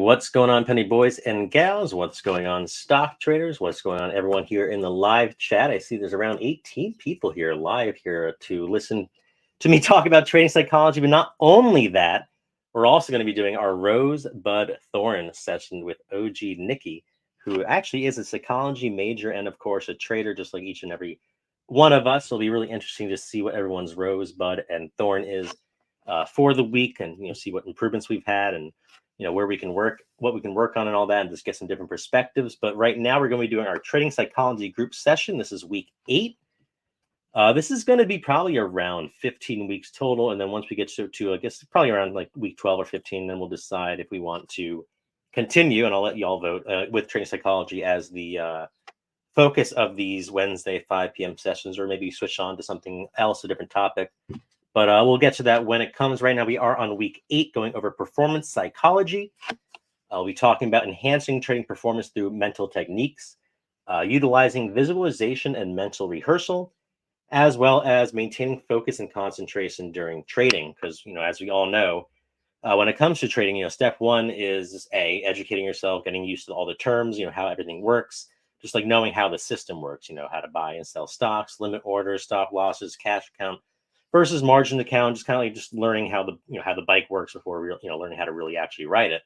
What's going on, penny boys and gals? What's going on, stock traders? What's going on, everyone here in the live chat? I see there's around 18 people here live here to listen to me talk about trading psychology. But not only that, we're also going to be doing our Rosebud Thorn session with OG Nikki, who actually is a psychology major and, of course, a trader, just like each and every one of us. It'll be really interesting to see what everyone's Rosebud and Thorn is for the week, and see what improvements we've had, and where we can work, what we can work on, and all that, and just get some different perspectives. But right now we're going to be doing our trading psychology group session. This is week 8. This is going to be probably around 15 weeks total, and then once we get to I guess probably around like week 12 or 15, then we'll decide if we want to continue, and I'll let you all vote with trading psychology as the focus of these Wednesday 5 p.m. sessions, or maybe switch on to something else, a different topic. But we'll get to that when it comes. Right now, we are on week 8, going over performance psychology. I'll be talking about enhancing trading performance through mental techniques, utilizing visualization and mental rehearsal, as well as maintaining focus and concentration during trading. Because, as we all know, when it comes to trading, step 1 is educating yourself, getting used to all the terms, how everything works, just like knowing how the system works, how to buy and sell stocks, limit orders, stop losses, cash account versus margin account, just kind of like just learning how the bike works before learning how to really actually ride it.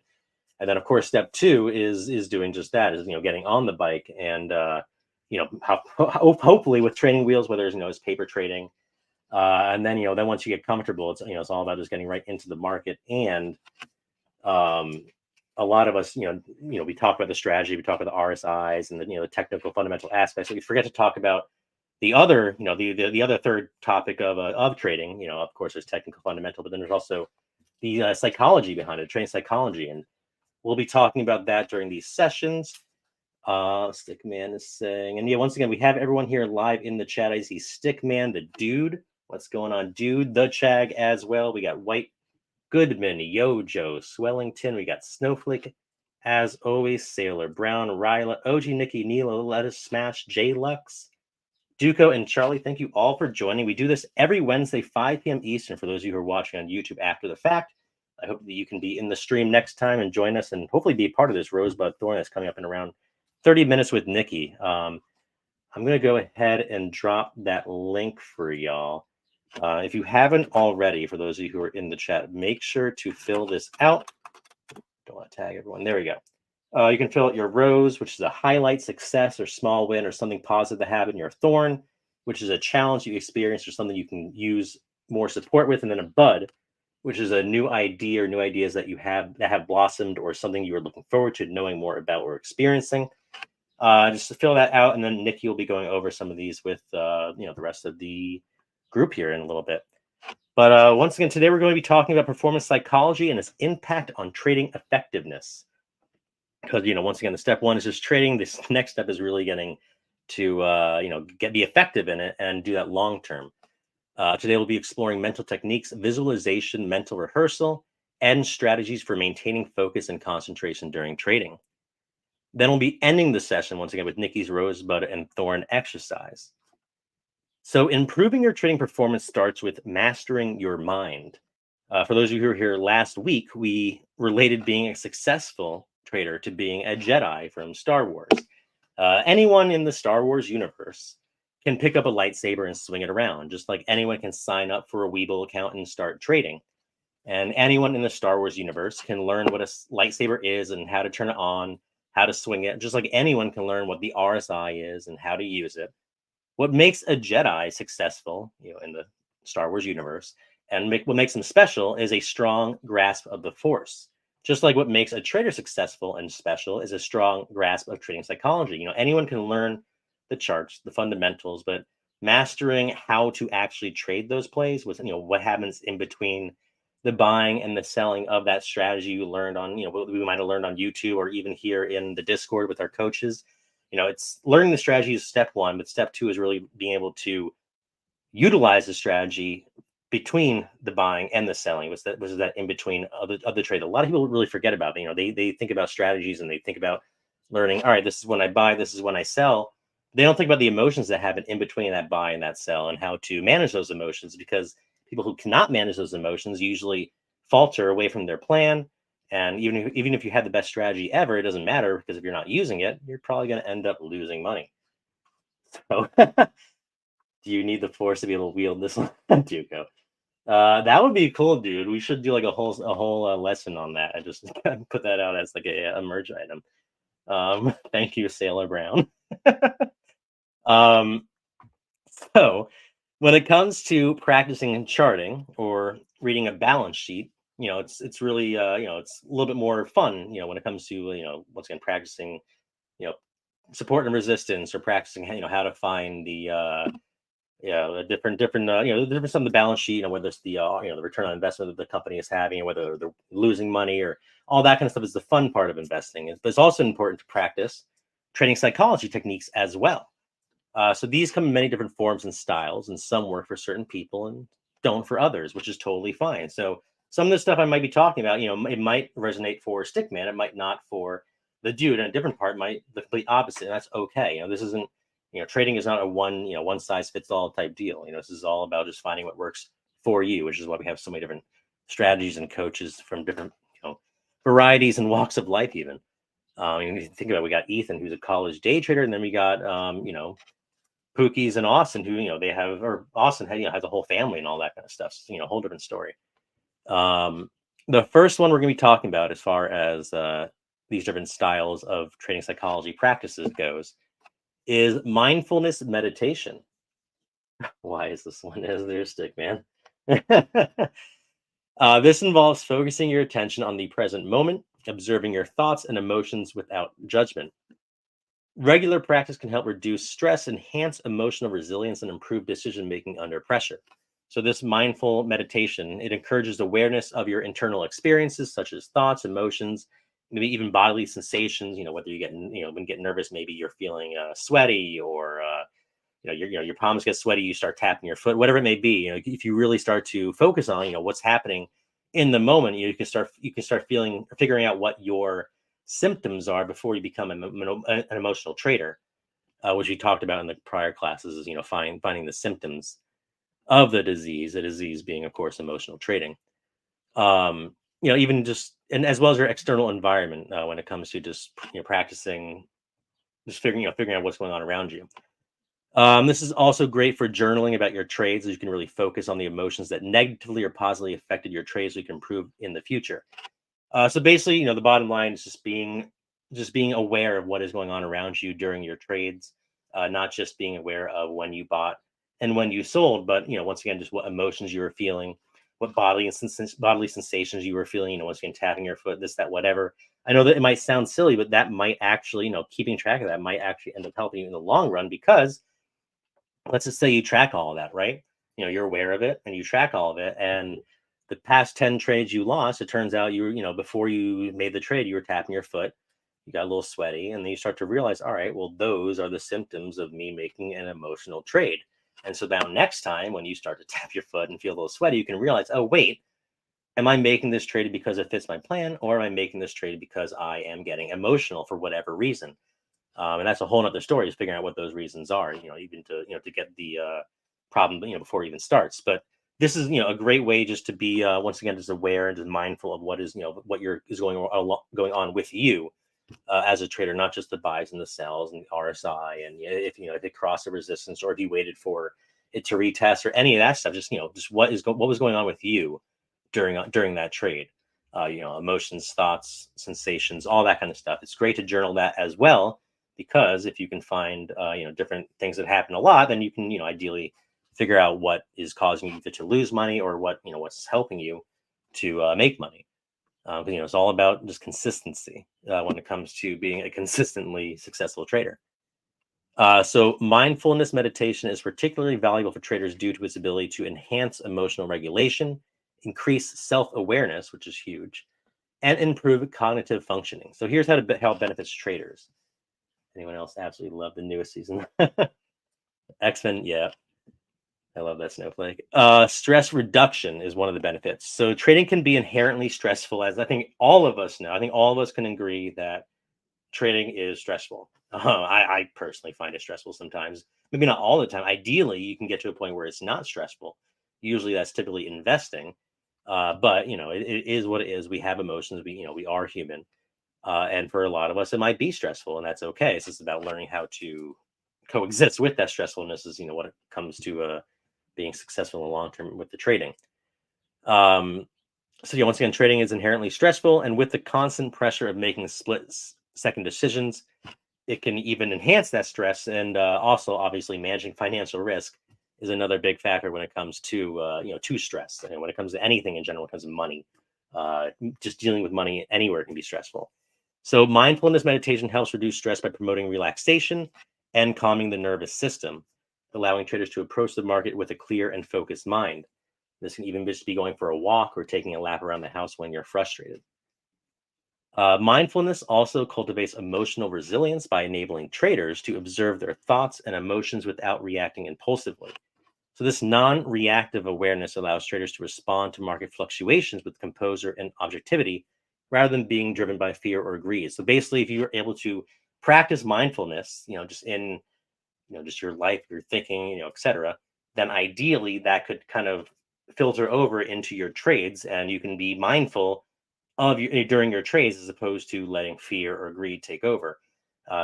And then, of course, step 2 is doing just that, is getting on the bike and hopefully with training wheels, whether it's paper trading, and then then once you get comfortable, it's all about just getting right into the market. And a lot of us we talk about the strategy, we talk about the RSIs and the technical fundamental aspects, but we forget to talk about the other, the other third topic of trading. Of course, there's technical fundamental, but then there's also the psychology behind it, trading psychology, and we'll be talking about that during these sessions. Stickman is saying, and once again, we have everyone here live in the chat. I see Stickman, the dude. What's going on, dude? The Chag as well. We got White Goodman, Yojo, Swellington. We got Snowflake, as always, Sailor Brown, Ryla, OG Nikki, Nilo, Lettuce Smash, J Lux, Duco, and Charlie. Thank you all for joining. We do this every Wednesday, 5 p.m. Eastern. For those of you who are watching on YouTube after the fact, I hope that you can be in the stream next time and join us, and hopefully be a part of this Rosebud Thorn that's coming up in around 30 minutes with Nikki. I'm going to go ahead and drop that link for y'all. If you haven't already, for those of you who are in the chat, make sure to fill this out. Don't want to tag everyone. There we go. You can fill out your rose, which is a highlight, success, or small win, or something positive that happened. Your thorn, which is a challenge you experienced or something you can use more support with. And then a bud, which is a new idea or new ideas that you have that have blossomed, or something you are looking forward to knowing more about or experiencing. Just to fill that out, and then Nikki will be going over some of these with the rest of the group here in a little bit. But once again, today we're going to be talking about performance psychology and its impact on trading effectiveness. Because once again, the step 1 is just trading. This next step is really getting to be effective in it and do that long term. Today we'll be exploring mental techniques, visualization, mental rehearsal, and strategies for maintaining focus and concentration during trading. Then we'll be ending the session once again with Nikki's Rosebud and Thorn exercise. So improving your trading performance starts with mastering your mind. For those of you who were here last week, we related being a successful trader to being a Jedi from Star Wars. Anyone in the Star Wars universe can pick up a lightsaber and swing it around, just like anyone can sign up for a Webull account and start trading. And anyone in the Star Wars universe can learn what a lightsaber is and how to turn it on, how to swing it, just like anyone can learn what the RSI is and how to use it. What makes a Jedi successful, in the Star Wars universe, and what makes them special, is a strong grasp of the Force. Just like what makes a trader successful and special is a strong grasp of trading psychology. Anyone can learn the charts, the fundamentals, but mastering how to actually trade those plays with, what happens in between the buying and the selling of that strategy you learned on, what we might have learned on YouTube, or even here in the Discord with our coaches. It's learning the strategy is step 1, but step 2 is really being able to utilize the strategy between the buying and the selling. Was that in between of the trade? A lot of people really forget about it. They think about strategies and they think about learning, all right, this is when I buy, this is when I sell. They don't think about the emotions that happen in between that buy and that sell, and how to manage those emotions, because people who cannot manage those emotions usually falter away from their plan And even if you had the best strategy ever, it doesn't matter, because if you're not using it, you're probably going to end up losing money. So, do you need the force to be able to wield this one, Duco? That would be cool, dude. We should do like a whole lesson on that. I just put that out as like a merge item. Thank you, Sailor Brown. um, so when it comes to practicing and charting or reading a balance sheet, it's really it's a little bit more fun, when it comes to once again practicing, you know support and resistance, or practicing how to find the different the different some of the balance sheet, whether it's the return on investment that the company is having, or whether they're losing money, or all that kind of stuff is the fun part of investing. But it's also important to practice trading psychology techniques as well. So these come in many different forms and styles, and some work for certain people and don't for others, which is totally fine. So some of the stuff I might be talking about, it might resonate for Stickman, it might not for the dude, and a different part might the complete opposite. And that's okay. This isn't, trading is not a one size fits all type deal. This is all about just finding what works for you, which is why we have so many different strategies and coaches from different, varieties and walks of life, even. You think about it, we got Ethan, who's a college day trader, and then we got, Pookie's and Austin, who they have, or Austin has a whole family and all that kind of stuff. So, a whole different story. The first one we're going to be talking about, as far as these different styles of trading psychology practices goes, is mindfulness meditation. Why is this one as their stick, man? This involves focusing your attention on the present moment, observing your thoughts and emotions without judgment. Regular practice can help reduce stress, enhance emotional resilience, and improve decision making under pressure. So this mindful meditation, it encourages awareness of your internal experiences, such as thoughts, emotions, maybe even bodily sensations. Whether you get, when you get nervous, maybe you're feeling sweaty, or your palms get sweaty, you start tapping your foot, whatever it may be. If you really start to focus on what's happening in the moment, you can start figuring out what your symptoms are before you become an emotional trader, which we talked about in the prior classes. Is finding the symptoms of the disease being, of course, emotional trading. Even just, and as well as your external environment, when it comes to just practicing, just figuring out what's going on around you. This is also great for journaling about your trades, as you can really focus on the emotions that negatively or positively affected your trades, so you can improve in the future. So basically, the bottom line is just being aware of what is going on around you during your trades, not just being aware of when you bought and when you sold, but once again, just what emotions you were feeling, what bodily sensations you were feeling. Once again, tapping your foot, this, that, whatever. I know that it might sound silly, but that might actually, keeping track of that might actually end up helping you in the long run, because let's just say you track all of that, right? You're aware of it and you track all of it, and the past 10 trades you lost, it turns out you were, before you made the trade, you were tapping your foot, you got a little sweaty, and then you start to realize, all right, well, those are the symptoms of me making an emotional trade. And so now next time when you start to tap your foot and feel a little sweaty, you can realize, oh, wait, am I making this trade because it fits my plan, or am I making this trade because I am getting emotional for whatever reason? And that's a whole nother story, is figuring out what those reasons are, even to get the problem, before it even starts. But this is, a great way just to be, once again, just aware and just mindful of what is, is going on with you as a trader, not just the buys and the sells and the RSI. And if it crossed the resistance, or if you waited for it to retest, or any of that stuff, just what was going on with you during that trade. Emotions, thoughts, sensations, all that kind of stuff. It's great to journal that as well, because if you can find different things that happen a lot, then you can ideally figure out what is causing you to lose money, or what's helping you to make money. It's all about just consistency when it comes to being a consistently successful trader. So mindfulness meditation is particularly valuable for traders due to its ability to enhance emotional regulation, increase self-awareness, which is huge, and improve cognitive functioning. So here's how it benefits traders. Anyone else absolutely love the newest season? X-Men, yeah. I love that snowflake. Stress reduction is one of the benefits. So trading can be inherently stressful, as I think all of us know. I think all of us can agree that trading is stressful. I personally find it stressful sometimes. Maybe not all the time. Ideally, you can get to a point where it's not stressful. Usually that's typically investing. But it is what it is. We have emotions. We are human. And for a lot of us, it might be stressful, and that's okay. It's just about learning how to coexist with that stressfulness. Is what it comes to being successful in the long term with the trading. Um, so once again, trading is inherently stressful, and with the constant pressure of making split-second decisions, it can even enhance that stress. And also, obviously, managing financial risk is another big factor when it comes to to stress, and when it comes to anything in general, when it comes to money. Just dealing with money anywhere can be stressful. So mindfulness meditation helps reduce stress by promoting relaxation and calming the nervous system, allowing traders to approach the market with a clear and focused mind. This can even just be going for a walk or taking a lap around the house when you're frustrated. Mindfulness also cultivates emotional resilience by enabling traders to observe their thoughts and emotions without reacting impulsively. So, this non reactive awareness allows traders to respond to market fluctuations with composure and objectivity rather than being driven by fear or greed. So, basically, if you're able to practice mindfulness, just in just your life, your thinking, etc., then ideally that could kind of filter over into your trades, and you can be mindful of during your trades as opposed to letting fear or greed take over.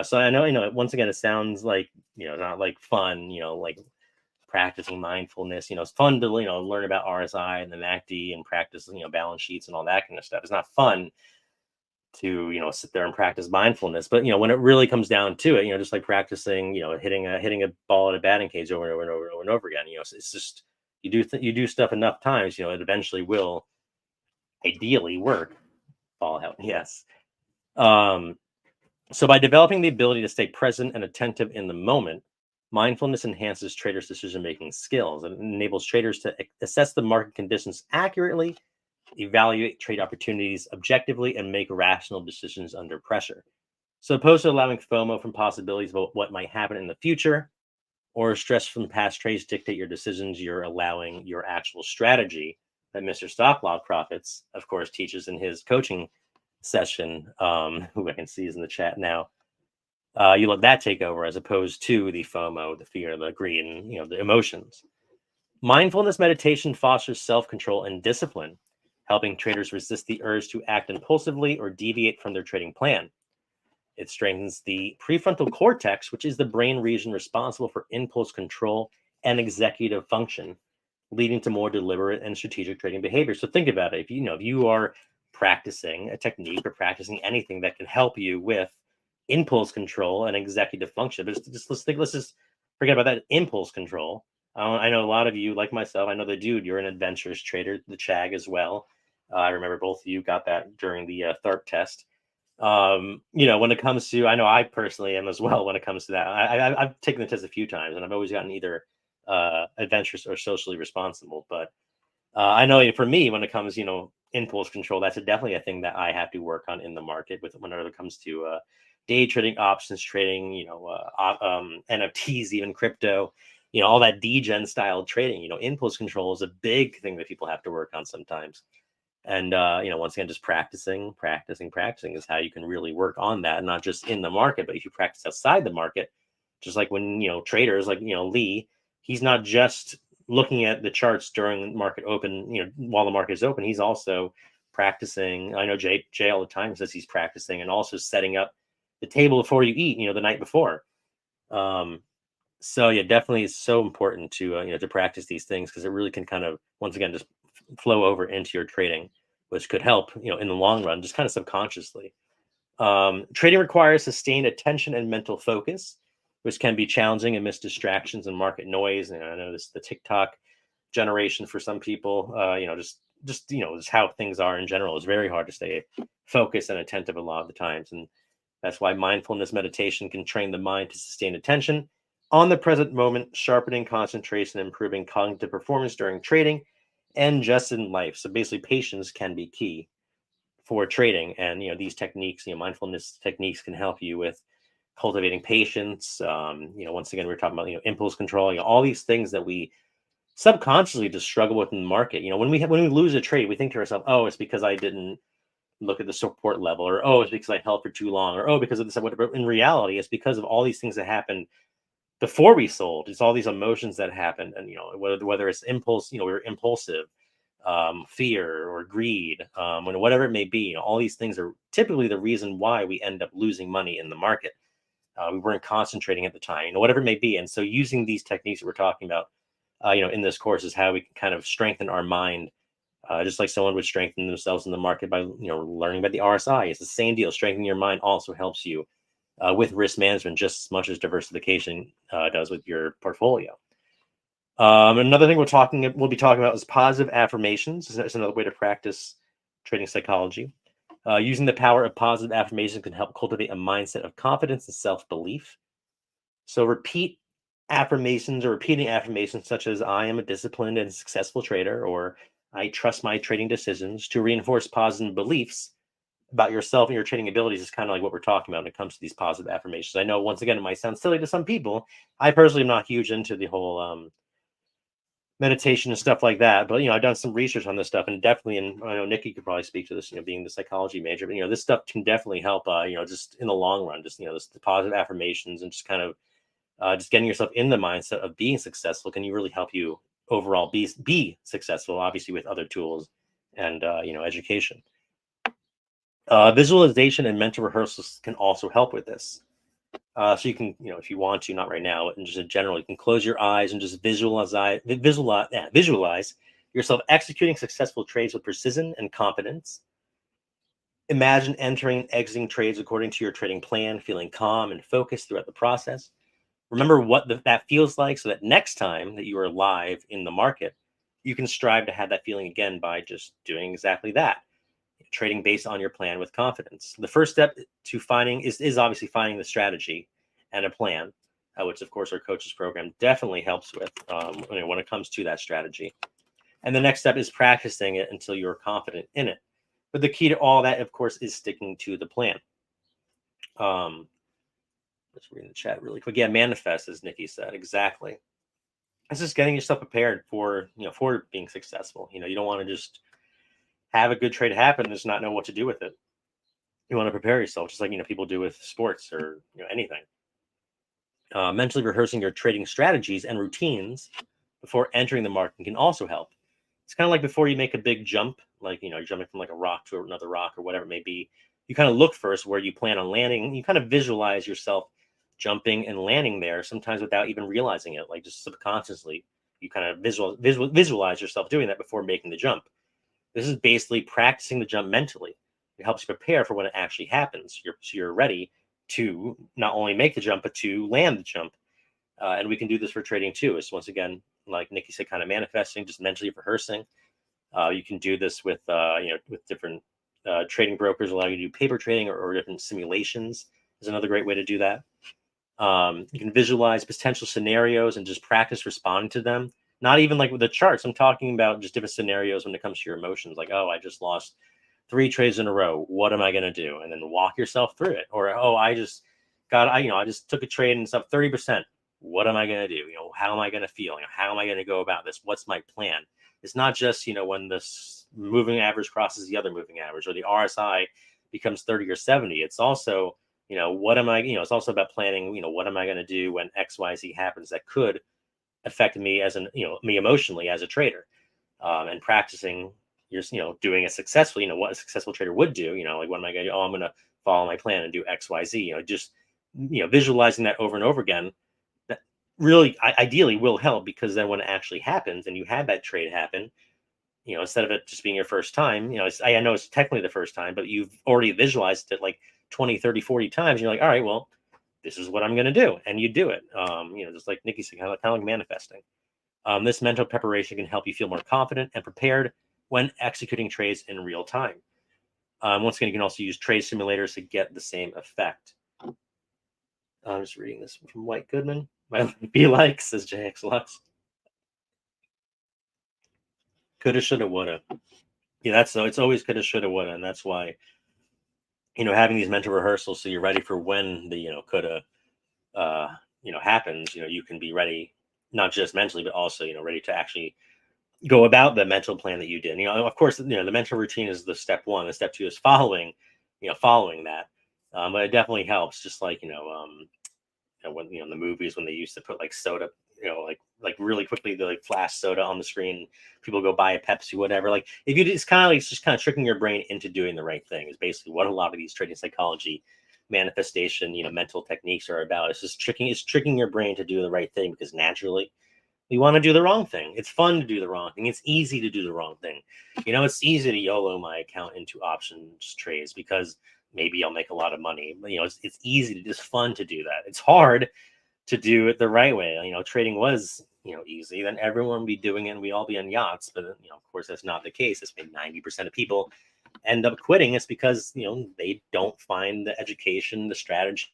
So I know, once again, it sounds like, not like fun, like practicing mindfulness. It's fun to, learn about RSI and the MACD and practice, balance sheets and all that kind of stuff. It's not fun to, sit there and practice mindfulness. But, when it really comes down to it, just like practicing, hitting a ball at a batting cage over and over and over and over and over again, it's just, you do stuff enough times, it eventually will ideally work. Ball out. Yes. Um, so by developing the ability to stay present and attentive in the moment, mindfulness enhances traders' decision-making skills and enables traders to assess the market conditions accurately, evaluate trade opportunities objectively, and make rational decisions under pressure. So opposed to allowing FOMO from possibilities about what might happen in the future or stress from past trades dictate your decisions, you're allowing your actual strategy that Mr. Stocklaw Profits, of course, teaches in his coaching session, who I can see is in the chat now. You let that take over as opposed to the FOMO, the fear, the greed, and the emotions. Mindfulness meditation fosters self-control and discipline, helping traders resist the urge to act impulsively or deviate from their trading plan. It strengthens the prefrontal cortex, which is the brain region responsible for impulse control and executive function, leading to more deliberate and strategic trading behavior. So think about it. If you are practicing a technique or practicing anything that can help you with impulse control and executive function, but let's just forget about that impulse control. I know a lot of you, like myself, I know the dude, you're an adventurous trader, the Chag as well. I remember both of you got that during the THARP test. When it comes to, I know I personally am as well when it comes to that. I've taken the test a few times and I've always gotten either adventurous or socially responsible. But I know for me, when it comes, impulse control, that's definitely a thing that I have to work on in the market with whenever it comes to day trading, options trading, NFTs, even crypto, all that degen style trading. Impulse control is a big thing that people have to work on sometimes. And once again, just practicing is how you can really work on that, not just in the market, but if you practice outside the market, just like when traders like Lee, he's not just looking at the charts during market open, while the market is open, he's also practicing. I know Jay all the time says he's practicing and also setting up the table before you eat, the night before. So yeah, definitely it's so important to to practice these things because it really can kind of once again just flow over into your trading, which could help in the long run, just kind of subconsciously. Trading requires sustained attention and mental focus, which can be challenging amidst distractions and market noise. And I know this the TikTok generation for some people. Just how things are in general. It's very hard to stay focused and attentive a lot of the times, and that's why mindfulness meditation can train the mind to sustain attention on the present moment, sharpening concentration, improving cognitive performance during trading, and just in life. So basically, patience can be key for trading, and these techniques, mindfulness techniques, can help you with cultivating patience. Once again, we're talking about impulse control, all these things that we subconsciously just struggle with in the market. When we lose a trade, we think to ourselves, oh, it's because I didn't look at the support level, or oh, it's because I held for too long, or oh, because of this. Whatever. In reality, it's because of all these things that happened before we sold. It's all these emotions that happened, and whether it's impulse, we were impulsive. fear or greed, whatever it may be. All these things are typically the reason why we end up losing money in the market. We weren't concentrating at the time, whatever it may be. And so using these techniques that we're talking about, in this course is how we can kind of strengthen our mind, just like someone would strengthen themselves in the market by, learning about the RSI. It's the same deal. Strengthening your mind also helps you with risk management just as much as diversification does with your portfolio. Another thing we'll be talking about is positive affirmations. It's another way to practice trading psychology. Using the power of positive affirmations can help cultivate a mindset of confidence and self-belief. So repeating affirmations such as I am a disciplined and successful trader, or I trust my trading decisions, to reinforce positive beliefs about yourself and your trading abilities is kind of like what we're talking about when it comes to these positive affirmations. I know, once again, it might sound silly to some people. I personally am not huge into the whole meditation and stuff like that, but I've done some research on this stuff, and definitely, and I know Nikki could probably speak to this, being the psychology major, but this stuff can definitely help, just in the long run, just the positive affirmations and just kind of just getting yourself in the mindset of being successful can really help you overall be successful, obviously with other tools and education. Visualization and mental rehearsals can also help with this. So you can, if you want to, not right now, but just in general, you can close your eyes and just visualize yourself executing successful trades with precision and confidence. Imagine entering and exiting trades according to your trading plan, feeling calm and focused throughout the process. Remember what that feels like, so that next time that you are live in the market, you can strive to have that feeling again by just doing exactly that. Trading based on your plan with confidence. The first step to finding is obviously finding the strategy and a plan, which of course our coaches program definitely helps with when it comes to that strategy. And the next step is practicing it until you're confident in it. But the key to all that, of course, is sticking to the plan. Let's read the chat really quick. Yeah, manifest, as Nikki said, exactly. It's just getting yourself prepared for for being successful. You don't want to just have a good trade happen and just not know what to do with it. You want to prepare yourself, just like people do with sports or anything. Mentally rehearsing your trading strategies and routines before entering the market can also help. It's kind of like before you make a big jump, like you're jumping from like a rock to another rock or whatever it may be. You kind of look first where you plan on landing. You kind of visualize yourself jumping and landing there, sometimes without even realizing it, like just subconsciously. You kind of visualize yourself doing that before making the jump. This is basically practicing the jump mentally. It helps you prepare for when it actually happens. You're ready to not only make the jump, but to land the jump. And we can do this for trading too. It's, once again, like Nikki said, kind of manifesting, just mentally rehearsing. You can do this with with different trading brokers, allow you to do paper trading or different simulations is another great way to do that. You can visualize potential scenarios and just practice responding to them. Not even like with the charts. I'm talking about just different scenarios when it comes to your emotions. Like, oh, I just lost 3 trades in a row. What am I going to do? And then walk yourself through it. Or, oh, I just took a trade and it's up 30%. What am I going to do? How am I going to feel? How am I going to go about this? What's my plan? It's not just, when this moving average crosses the other moving average or the RSI becomes 30 or 70. It's also, what am I, it's also about planning, what am I going to do when XYZ happens that could affect me as me emotionally as a trader, and practicing doing it successfully, what a successful trader would do, like what am I going to do? Oh, I'm going to follow my plan and do XYZ, just, visualizing that over and over again, that really ideally will help, because then when it actually happens and you have that trade happen, instead of it just being your first time, I know it's technically the first time, but you've already visualized it like 20, 30, 40 times. And you're like, all right, well, this is what I'm going to do. And you do it, just like Nikki said, kind of like manifesting. This mental preparation can help you feel more confident and prepared when executing trades in real time. Once again, you can also use trade simulators to get the same effect. I'm just reading this from White Goodman. My be like, says JX Lux. Coulda, shoulda, woulda. Yeah, that's so. It's always coulda, shoulda, woulda, and that's why having these mental rehearsals so you're ready for when the coulda happens. You can be ready, not just mentally, but also ready to actually go about the mental plan that you did. Of course, the mental routine is the step one. The step two is following that. But it definitely helps. Just like when in the movies when they used to put like soda like really quickly, the like flash soda on the screen, people go buy a Pepsi, whatever. Like if you it's kind of like, it's just kind of tricking your brain into doing the right thing is basically what a lot of these trading psychology manifestation, mental techniques are about. It's tricking your brain to do the right thing, because naturally we want to do the wrong thing. It's fun to do the wrong thing. It's easy to do the wrong thing. It's easy to YOLO my account into options trades because maybe I'll make a lot of money. But, it's easy to just fun to do that. It's hard to do it the right way. Trading was, easy, then everyone would be doing it and we all be on yachts. But, of course, that's not the case. That's been 90% of people end up quitting. It's because, they don't find the education, the strategy,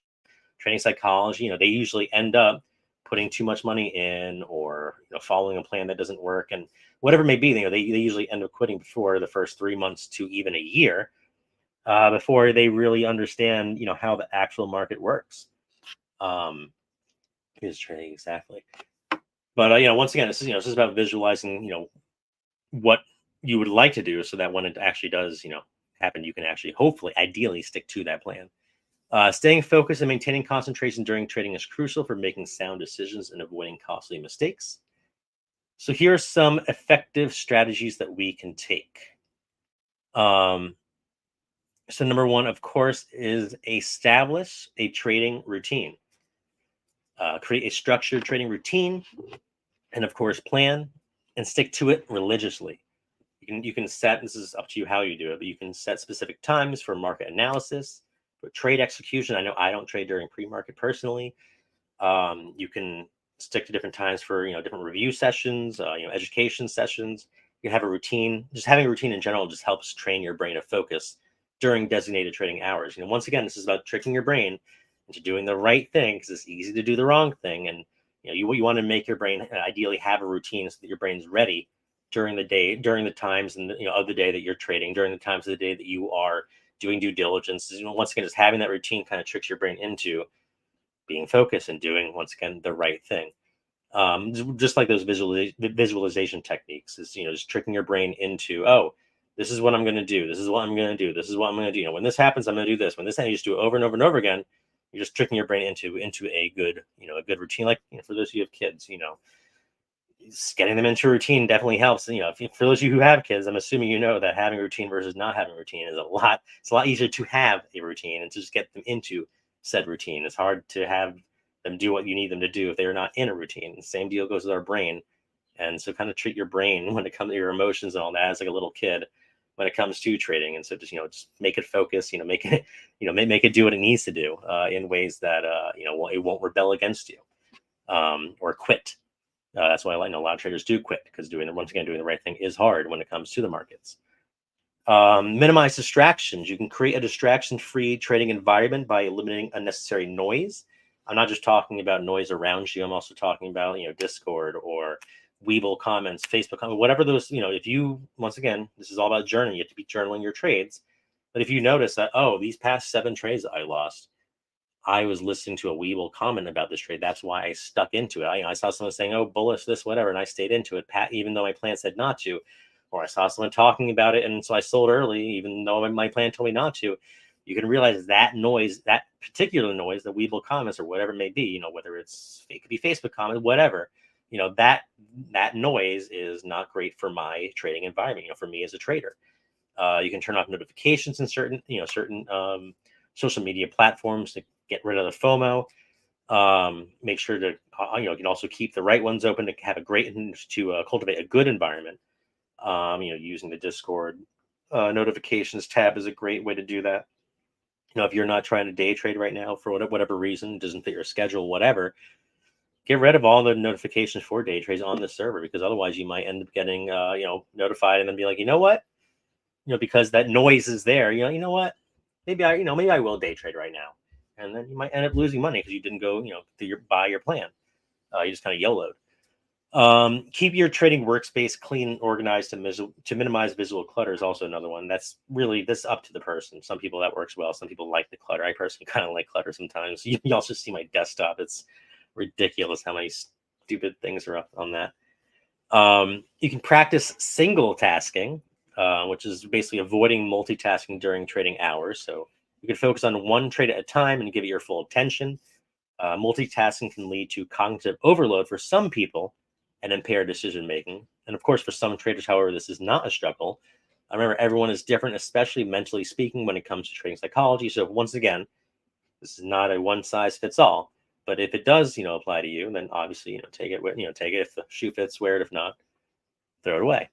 trading psychology. They usually end up putting too much money in, or following a plan that doesn't work, and whatever it may be. They usually end up quitting before the first 3 months to even a year, before they really understand how the actual market works. Is trading exactly. But once again, this is about visualizing what you would like to do, so that when it actually does happen, you can actually, hopefully, ideally, stick to that plan. Staying focused and maintaining concentration during trading is crucial for making sound decisions and avoiding costly mistakes. So here are some effective strategies that we can take. So number one, of course, is establish a trading routine. Create a structured trading routine, and of course, plan and stick to it religiously. You can set, this is up to you how you do it, but you can set specific times for market analysis, for trade execution. I know I don't trade during pre-market personally. You can stick to different times for different review sessions, education sessions. You can have a routine. Just having a routine in general just helps train your brain to focus during designated trading hours. Once again, this is about tricking your brain into doing the right thing, because it's easy to do the wrong thing. And you want to make your brain ideally have a routine so that your brain's ready during the day, during the times and of the day that you're trading, during the times of the day that you are doing due diligence. Once again, just having that routine kind of tricks your brain into being focused and doing, once again, the right thing. Just like those visualization techniques is, just tricking your brain into, oh, this is what I'm going to do. This is what I'm going to do. This is what I'm going to do. When this happens, I'm going to do this. When this happens, you just do it over and over and over again. You're just tricking your brain into a good, a good routine. Like, for those of you who have kids, getting them into a routine definitely helps. For those of you who have kids, I'm assuming that having a routine versus not having a routine is it's a lot easier to have a routine and to just get them into said routine. It's hard to have them do what you need them to do if they're not in a routine. The same deal goes with our brain. And so kind of treat your brain when it comes to your emotions and all that as like a little kid when it comes to trading. And so just make it focus, make it, make it do what it needs to do in ways that, it won't rebel against you or quit. That's why I know a lot of traders do quit, because doing the right thing is hard when it comes to the markets. Minimize distractions. You can create a distraction-free trading environment by eliminating unnecessary noise. I'm not just talking about noise around you. I'm also talking about, Discord or Webull comments, Facebook comments, whatever those, if you, once again, this is all about journaling. You have to be journaling your trades. But if you notice that, oh, these past 7 trades that I lost, I was listening to a Webull comment about this trade. That's why I stuck into it. I saw someone saying, oh, bullish this, whatever, and I stayed into it, even though my plan said not to. Or I saw someone talking about it, and so I sold early, even though my plan told me not to. You can realize that noise, that particular noise, the Webull comments or whatever it may be, whether it could be Facebook comments, whatever, that noise is not great for my trading environment, for me as a trader. You can turn off notifications in certain social media platforms to get rid of the FOMO. Make sure to, you can also keep the right ones open to have to cultivate a good environment. Using the Discord notifications tab is a great way to do that. If you're not trying to day trade right now for whatever reason, doesn't fit your schedule, whatever, get rid of all the notifications for day trades on the server, because otherwise you might end up getting, notified and then be like, you know what, because that noise is there, you know what, maybe I will day trade right now. And then you might end up losing money because you didn't go, buy your plan. You just kind of YOLO'd. Keep your trading workspace clean and organized to minimize visual clutter is also another one. That's up to the person. Some people that works well. Some people like the clutter. I personally kind of like clutter sometimes. You also see my desktop. It's ridiculous how many stupid things are up on that. You can practice single tasking, which is basically avoiding multitasking during trading hours. So you can focus on one trade at a time and give it your full attention. Multitasking can lead to cognitive overload for some people and impair decision making. And of course, for some traders, however, this is not a struggle. I remember everyone is different, especially mentally speaking, when it comes to trading psychology. So once again, this is not a one size fits all. But if it does, apply to you, then obviously, take it. Take it if the shoe fits, wear it. If not, throw it away.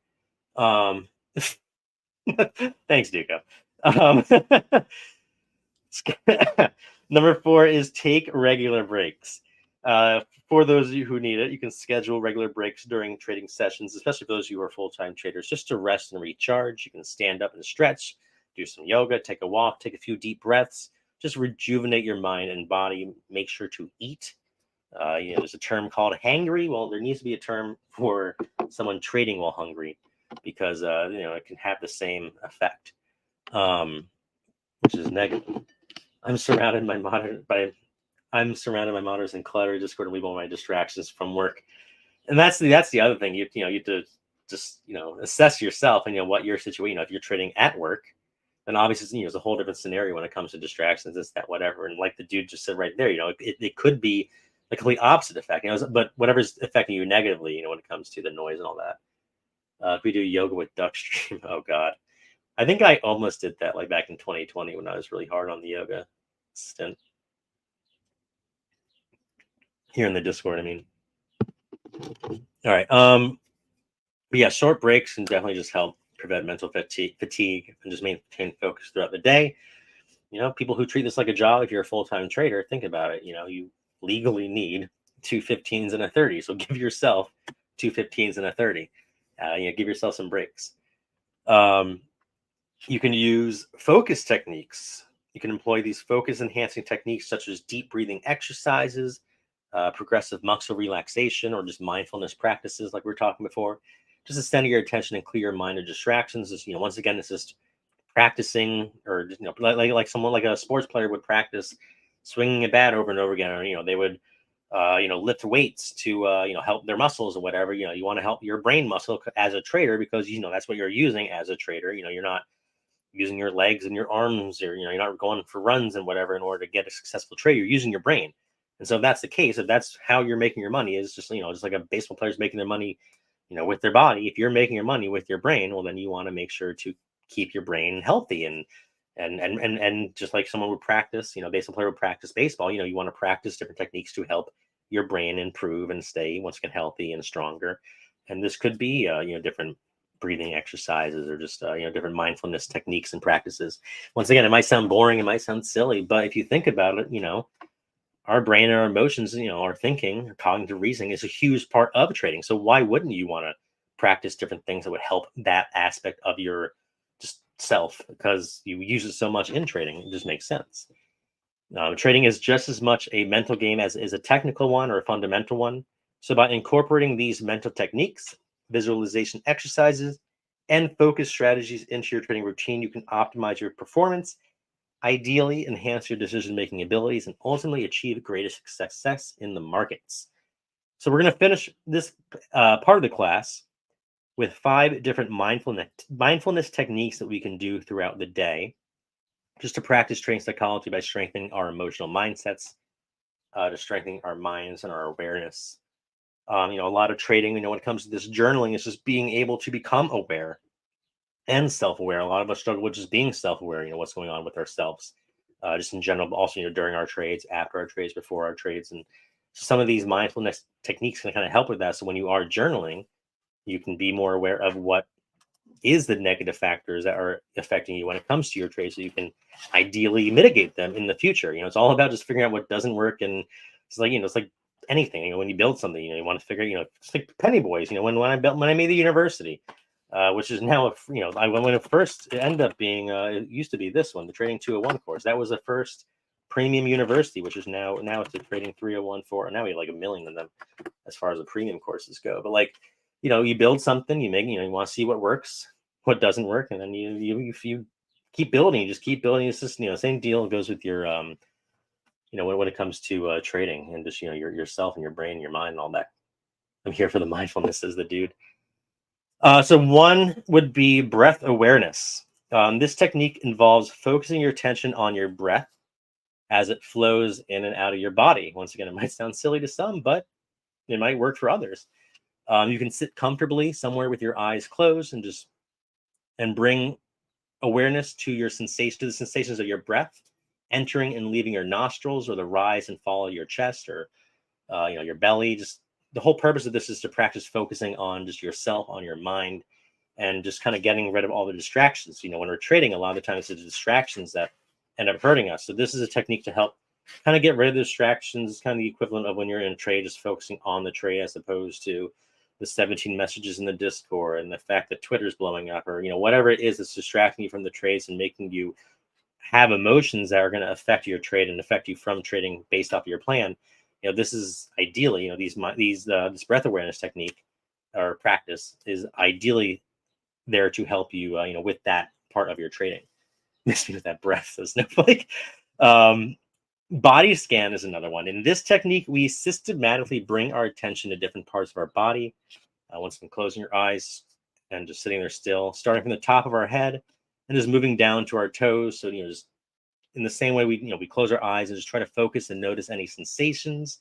Thanks, Duco. Number 4 is take regular breaks. For those of you who need it, you can schedule regular breaks during trading sessions, especially for those of you who are full-time traders, just to rest and recharge. You can stand up and stretch, do some yoga, take a walk, take a few deep breaths, just rejuvenate your mind and body. Make sure to eat. There's a term called hangry. Well, there needs to be a term for someone trading while hungry, because it can have the same effect, which is negative. I'm surrounded by monitors and clutter, just going to leave all my distractions from work. And that's the other thing. You have to just assess yourself and what your situation. If you're trading at work, then obviously it's a whole different scenario when it comes to distractions, this, that, whatever. And like the dude just said right there, it could be the complete opposite effect. But whatever's affecting you negatively, when it comes to the noise and all that. If we do yoga with Duckstream, oh god. I think I almost did that like back in 2020 when I was really hard on the yoga stint. Here in the Discord, I mean. All right. But yeah, short breaks can definitely just help prevent mental fatigue and just maintain focus throughout the day. People who treat this like a job, if you're a full-time trader, think about it. You legally need 2 15s and a 30. So give yourself 2 15s and a 30. Give yourself some breaks. You can use focus techniques. You can employ these focus enhancing techniques such as deep breathing exercises, progressive muscle relaxation, or just mindfulness practices like we were talking before, just to center your attention and clear your mind of distractions. Once again, it's just practicing, or like someone like a sports player would practice swinging a bat over and over again, or they would lift weights to help their muscles or whatever. You want to help your brain muscle as a trader, because that's what you're using as a trader. You're not using your legs and your arms, or you're not going for runs and whatever in order to get a successful trade. You're using your brain. And so if that's the case, if that's how you're making your money, is just just like a baseball player's making their money with their body. If you're making your money with your brain, well, then you want to make sure to keep your brain healthy, and just like someone would practice, baseball player would practice baseball. You want to practice different techniques to help your brain improve and stay once again healthy and stronger. And this could be different breathing exercises, or just different mindfulness techniques and practices. Once again, it might sound boring, it might sound silly, but if you think about it, our brain and our emotions, our thinking, our cognitive reasoning is a huge part of trading. So why wouldn't you want to practice different things that would help that aspect of your just self, because you use it so much in trading? It just makes sense. Trading is just as much a mental game as is a technical one or a fundamental one. So by incorporating these mental techniques, visualization exercises, and focus strategies into your trading routine, you can optimize your performance, ideally enhance your decision-making abilities, and ultimately achieve greatest success in the markets. So we're going to finish this part of the class with 5 different mindfulness techniques that we can do throughout the day, just to practice trading psychology by strengthening our emotional mindsets, to strengthening our minds and our awareness. A lot of trading, when it comes to this journaling, is just being able to become aware and self-aware. A lot of us struggle with just being self-aware, what's going on with ourselves, just in general, but also, during our trades, after our trades, before our trades. And so some of these mindfulness techniques can kind of help with that. So when you are journaling, you can be more aware of what is the negative factors that are affecting you when it comes to your trade, so you can ideally mitigate them in the future. It's all about just figuring out what doesn't work. And it's like, it's like anything, when you build something, you want to figure, it's like Penny Boys, when I made the university, which is now, when it first ended up being, it used to be this one, the Trading 201 course. That was the first premium university, which is now it's the Trading 301 4. And now we have like a million of them as far as the premium courses go. But like, you build something, you make, you want to see what works, what doesn't work, and then you keep building. You just keep building. It's just, same deal goes with your when it comes to trading, and just yourself and your brain and your mind and all that. I'm here for the mindfulness, says the dude. So one would be breath awareness. This technique involves focusing your attention on your breath as it flows in and out of your body. Once again, it might sound silly to some, but it might work for others. You can sit comfortably somewhere with your eyes closed and bring awareness to your sensation, to the sensations of your breath entering and leaving your nostrils, or the rise and fall of your chest, or your belly. Just the whole purpose of this is to practice focusing on just yourself, on your mind, and just kind of getting rid of all the distractions. When we're trading, a lot of the times it's the distractions that end up hurting us. So this is a technique to help kind of get rid of the distractions. It's kind of the equivalent of when you're in a trade, just focusing on the trade as opposed to the 17 messages in the Discord and the fact that Twitter's blowing up, or whatever it is that's distracting you from the trades and making you have emotions that are going to affect your trade and affect you from trading based off of your plan. This is ideally, this breath awareness technique or practice is ideally there to help you, with that part of your trading. Makes me with that breath, so Snowflake. Body scan is another one. In this technique, we systematically bring our attention to different parts of our body. Once again, closing your eyes and just sitting there still, starting from the top of our head and just moving down to our toes. So, just in the same way we close our eyes and just try to focus and notice any sensations,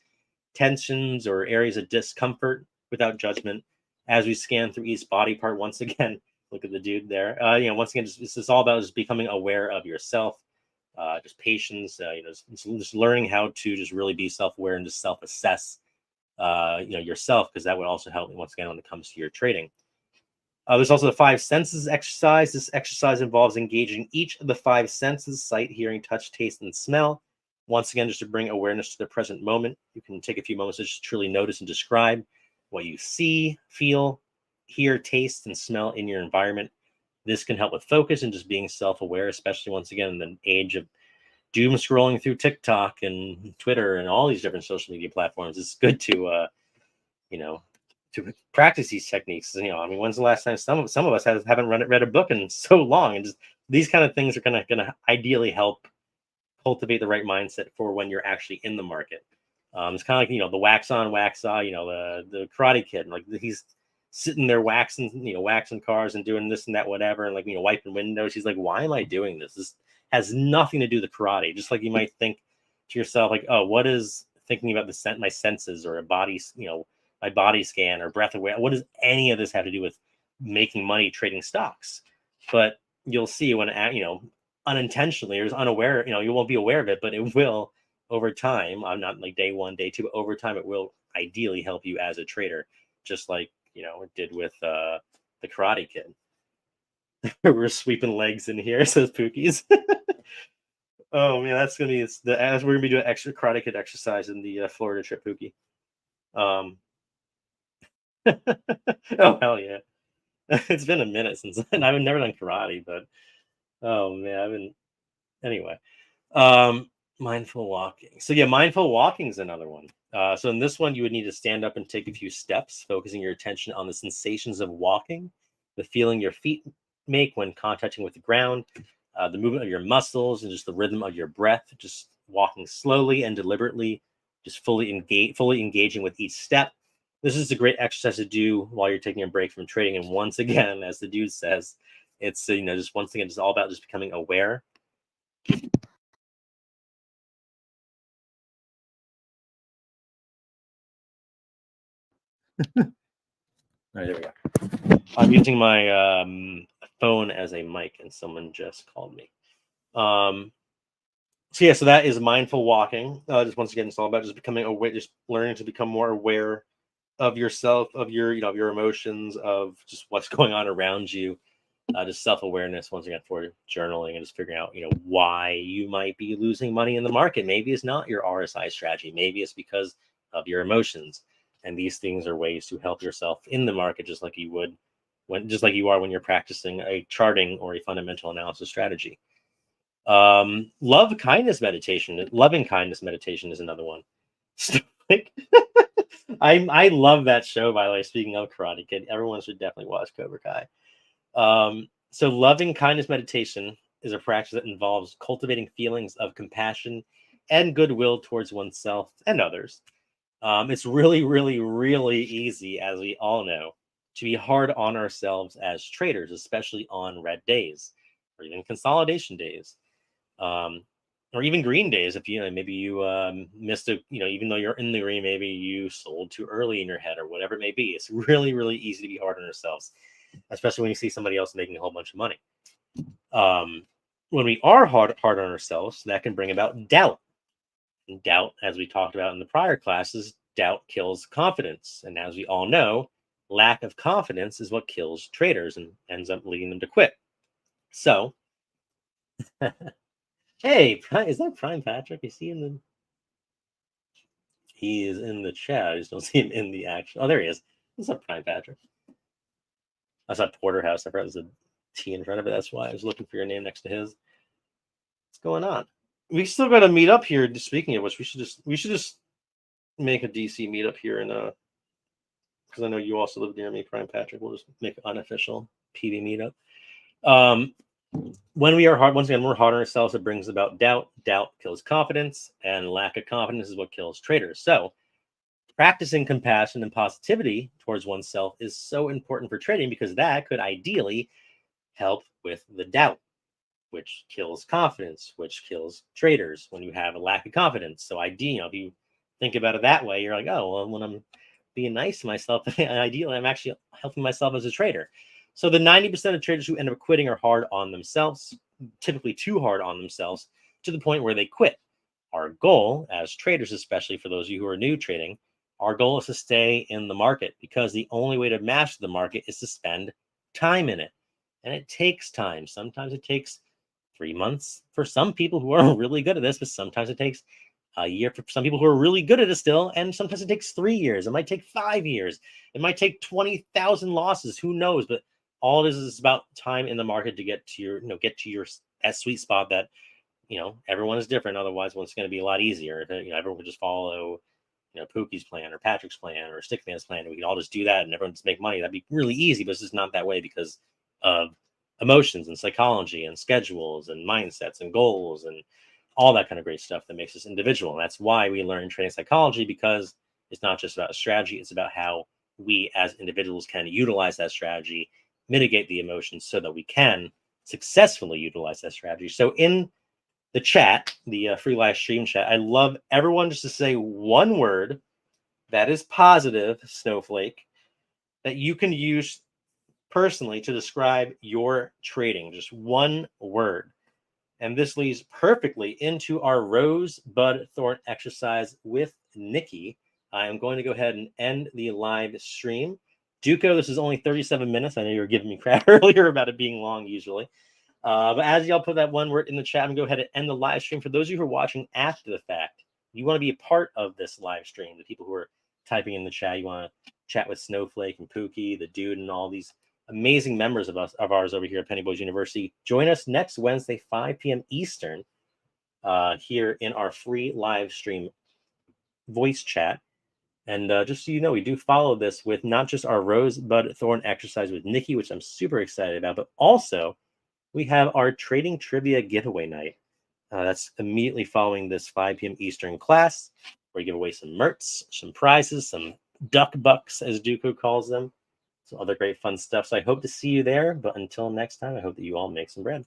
tensions, or areas of discomfort without judgment as we scan through each body part. Once again, look at the dude there. Once again, it's all about just becoming aware of yourself, just patience, just learning how to just really be self-aware and just self-assess, yourself, because that would also help once again when it comes to your trading. There's also the 5 senses exercise. This exercise involves engaging each of the 5 senses: sight, hearing, touch, taste, and smell. Once again, just to bring awareness to the present moment. You can take a few moments to just truly notice and describe what you see, feel, hear, taste, and smell in your environment. This can help with focus and just being self-aware, especially once again in the age of doom scrolling through TikTok and Twitter and all these different social media platforms. It's good to to practice these techniques. When's the last time some of us haven't read a book in so long? And just these kind of things are gonna ideally help cultivate the right mindset for when you're actually in the market. It's kind of like the wax on, wax off. The Karate Kid, like he's sitting there waxing cars and doing this and that, whatever, and wiping windows. He's like, why am I doing this? This has nothing to do with karate. Just like you might think to yourself, like, oh, what is thinking about my senses or a body, my body scan or breath away? What does any of this have to do with making money trading stocks? But you'll see when unintentionally or is unaware, you won't be aware of it, but it will over time. I'm not like day 1, day 2, but over time it will ideally help you as a trader, just like it did with the Karate Kid. We're sweeping legs in here, says Pookie's. Oh man, that's gonna be as we're gonna be doing extra Karate Kid exercise in the Florida trip, Pookie. Oh hell yeah. It's been a minute since I've never done karate, but oh man, anyway. Mindful walking. So yeah, mindful walking is another one. So in this one, you would need to stand up and take a few steps, focusing your attention on the sensations of walking, the feeling your feet make when contacting with the ground, the movement of your muscles, and just the rhythm of your breath. Just walking slowly and deliberately, just fully engaging with each step. This is a great exercise to do while you're taking a break from trading. And once again, as the dude says, it's just once again, just all about just becoming aware. All right, there we go. I'm using my phone as a mic, and someone just called me. So yeah, so that is mindful walking. Just once again, it's all about just becoming aware, just learning to become more aware of yourself, of your of your emotions, of just what's going on around you. Just self-awareness once again for journaling and just figuring out why you might be losing money in the market. Maybe it's not your RSI strategy. Maybe it's because of your emotions. And these things are ways to help yourself in the market, just like you would just like you are when you're practicing a charting or a fundamental analysis strategy. Loving kindness meditation is another one. I love that show, by the way. Speaking of Karate Kid, everyone should definitely watch Cobra Kai. So loving kindness meditation is a practice that involves cultivating feelings of compassion and goodwill towards oneself and others. It's really, really, really easy, as we all know, to be hard on ourselves as traders, especially on red days or even consolidation days. or even green days. If you know, maybe you missed a, you know, even though you're in the green, maybe you sold too early in your head or whatever it may be. It's really, really easy to be hard on ourselves, especially when you see somebody else making a whole bunch of money. When we are hard on ourselves, that can bring about doubt. And doubt, as we talked about in the prior classes, doubt kills confidence. And as we all know, lack of confidence is what kills traders and ends up leading them to quit. So, hey, is that Prime Patrick? Is he in the? He is in the chat. I just don't see him in the action. Oh, there he is. What's up, Prime Patrick? I saw Porterhouse. I forgot there's a T in front of it. That's why I was looking for your name next to his. What's going on? We still got to meet up here. Speaking of which, we should just make a DC meetup here in because I know you also live near me, Prime Patrick. We'll just make an unofficial PV meetup. When we are hard, once again, we're hard on ourselves. It brings about doubt. Doubt kills confidence, and lack of confidence is what kills traders. So, practicing compassion and positivity towards oneself is so important for trading because that could ideally help with the doubt, which kills confidence, which kills traders when you have a lack of confidence. So, if you think about it that way, you're like, oh, well, when I'm being nice to myself, ideally, I'm actually helping myself as a trader. So the 90% of traders who end up quitting are hard on themselves, typically too hard on themselves, to the point where they quit. Our goal as traders, especially for those of you who are new trading, our goal is to stay in the market because the only way to master the market is to spend time in it. And it takes time. Sometimes it takes 3 months for some people who are really good at this, but sometimes it takes a year for some people who are really good at it still, and sometimes it takes 3 years. It might take 5 years. It might take 20,000 losses. Who knows? But all it is about time in the market to get to your, that sweet spot that, everyone is different. Otherwise, it's going to be a lot easier. If, everyone would just follow, Pookie's plan or Patrick's plan or Stickman's plan. We could all just do that and everyone just make money. That'd be really easy, but it's just not that way because of emotions and psychology and schedules and mindsets and goals and all that kind of great stuff that makes us individual. And that's why we learn trading psychology, because it's not just about a strategy. It's about how we as individuals can utilize that strategy, mitigate the emotions so that we can successfully utilize that strategy. So in the chat, the free live stream chat, I love everyone just to say one word that is positive, Snowflake, that you can use personally to describe your trading. Just one word. And this leads perfectly into our rosebud thorn exercise with Nikki. I am going to go ahead and end the live stream. Duco, this is only 37 minutes. I know you were giving me crap earlier about it being long usually. But as y'all put that one word in the chat, I'm going to go ahead and end the live stream. For those of you who are watching after the fact, you want to be a part of this live stream. The people who are typing in the chat, you want to chat with Snowflake and Pookie, the dude, and all these amazing members of ours over here at Penny Boys University. Join us next Wednesday, 5 p.m. Eastern, here in our free live stream voice chat. And just so you know, we do follow this with not just our rosebud thorn exercise with Nikki, which I'm super excited about, but also we have our trading trivia giveaway night. That's immediately following this 5 p.m. Eastern class, where we give away some merts, some prizes, some duck bucks, as Duco calls them. Some other great fun stuff. So I hope to see you there. But until next time, I hope that you all make some bread.